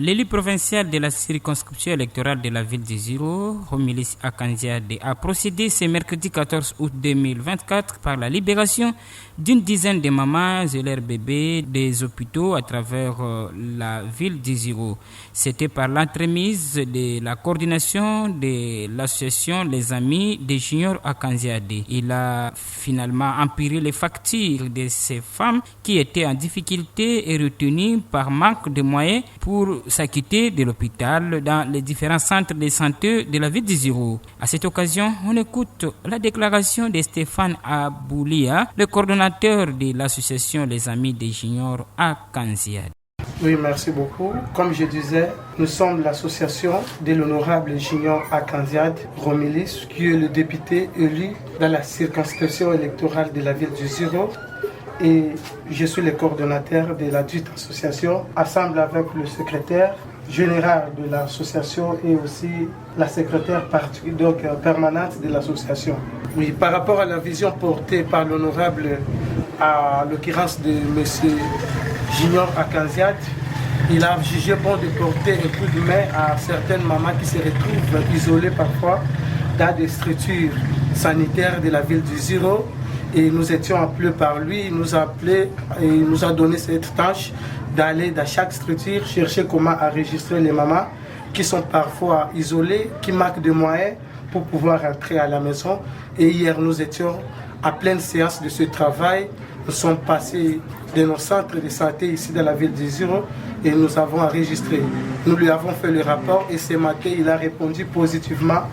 L'élu provincial de la circonscription électorale de la ville de Ziro, Romilis Akanziade, a procédé ce mercredi 14 août 2024 par la libération d'une dizaine de mamans et leurs bébés des hôpitaux à travers la ville de Ziro. C'était par l'entremise de la coordination de l'association Les Amis des Juniors Akanziade. Il a finalement empiré les factures de ces femmes qui étaient en difficulté et retenues par manque de moyens pour s'acquitter de l'hôpital dans les différents centres de santé de la ville de Ziro. À cette occasion, on écoute la déclaration de Stéphane Aboulia, le coordonnateur de l'association Les Amis des Juniors Akanziade. Oui, merci beaucoup. Comme je disais, nous sommes l'association de l'honorable Junior Akanziade Romilis, qui est le député élu dans la circonscription électorale de la ville de Ziro. Et je suis le coordonnateur de la dite association, ensemble avec le secrétaire général de l'association et aussi la secrétaire permanente de l'association. Oui, par rapport à la vision portée par l'honorable, à l'occurrence de M. Junior Akanziade, il a jugé bon de porter un coup de main à certaines mamans qui se retrouvent isolées parfois dans des structures sanitaires de la ville de Ziro. Et nous étions appelés par lui, il nous a appelés et il nous a donné cette tâche d'aller dans chaque structure chercher comment enregistrer les mamans qui sont parfois isolées, qui manquent de moyens pour pouvoir rentrer à la maison. Et hier, nous étions à pleine séance de ce travail. Nous sommes passés de nos centres de santé ici dans la ville de Ziro et nous avons enregistré. Nous lui avons fait le rapport et ce matin, il a répondu positivement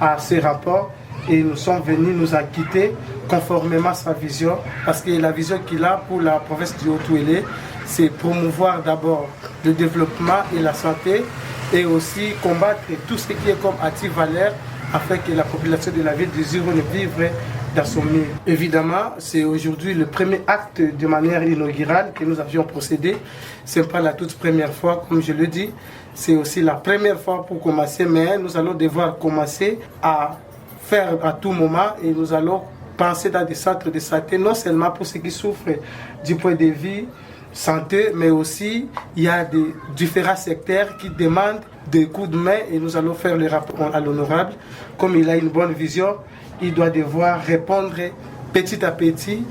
à ce rapport. Et nous sommes venus nous acquitter conformément à sa vision, parce que la vision qu'il a pour la province du Haut-Ouélé, c'est promouvoir d'abord le développement et la santé, et aussi combattre tout ce qui est comme actif valeur, afin que la population de la ville de Ziro ne vive dans son milieu. Évidemment, c'est aujourd'hui le premier acte de manière inaugurale que nous avions procédé. Ce n'est pas la toute première fois, comme je le dis, c'est aussi la première fois pour commencer, mais nous allons devoir commencer à faire à tout moment et nous allons penser dans des centres de santé, non seulement pour ceux qui souffrent du point de vue santé, mais aussi il y a des différents secteurs qui demandent des coups de main et nous allons faire le rapport à l'honorable. Comme il a une bonne vision, il doit devoir répondre petit à petit.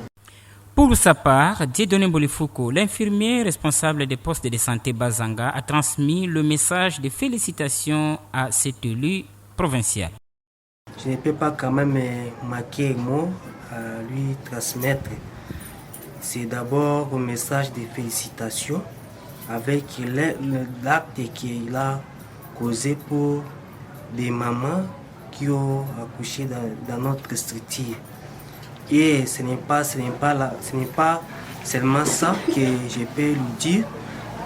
Pour sa part, Dieudonné Bolifouko, l'infirmier responsable des postes de santé Bazanga, a transmis le message de félicitations à cet élu provincial. Je ne peux pas quand même marquer un mot à lui transmettre. C'est d'abord un message de félicitations avec l'acte qu'il a causé pour des mamans qui ont accouché dans notre structure. Et ce n'est pas seulement ça que je peux lui dire.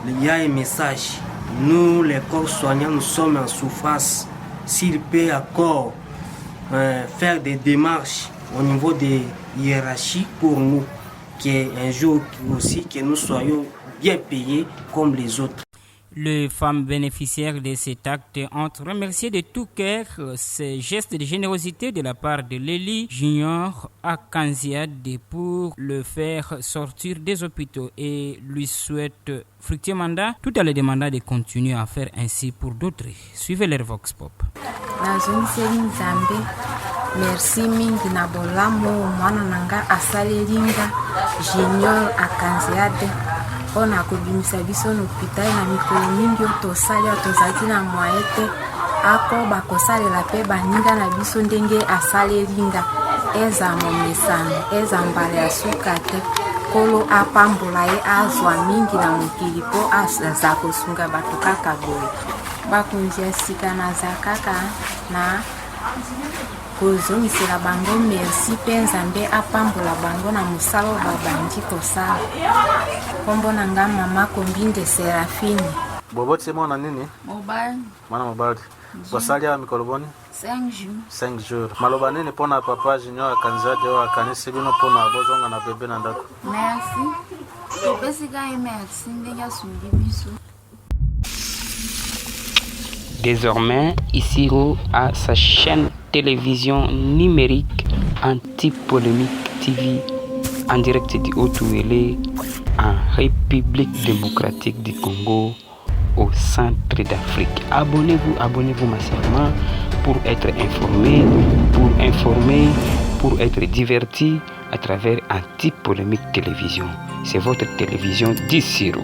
Il y a un message. Nous, les corps soignants, nous sommes en souffrance. S'il peut encore faire des démarches au niveau des hiérarchies pour nous, qu'un jour aussi que nous soyons bien payés comme les autres. Les femmes bénéficiaires de cet acte ont remercié de tout cœur ces gestes de générosité de la part de l'élu Junior Akanziade pour le faire sortir des hôpitaux et lui souhaitent fructueux mandat, tout en les demandant de continuer à faire ainsi pour d'autres. Suivez leur Vox Pop. Merci mingi na bolamu mwana nanga asalelinga Junior Akanziade ona kubimisa biso n'hôpital na mikolo mingi tosali tozaki na moyete ako bakosalela pe baninga na biso ndenge asalelinga eza momesano eza mbala ya suka te kolo apambola ye azwa mingi na mokili po aza kosunga bato kaka boye bakonzia sika na za kaka na kozongisela bango merci mpe nzambe apambola bango na mosala oyo babandi kosala. Kombo na nga mama Kombinde Serafine. Boboti mwana nini? Mobile. Mwana mobile. Basali ya mikoloboni? 5 jours. 5 jours. Maloba nini pona papa Junior Akanziade wa kanisi bino pona bozonga na bebe na ndako? Merci. Topesika ye merci ndenge asungi biso. Désormais, Isiro a sa chaîne télévision numérique Anti-Polémique TV en direct du Haut-Ouélé en République démocratique du Congo au au centre d'Afrique. Abonnez-vous massivement pour être informé, pour être diverti à travers Anti-Polémique Télévision. C'est votre télévision 10-0.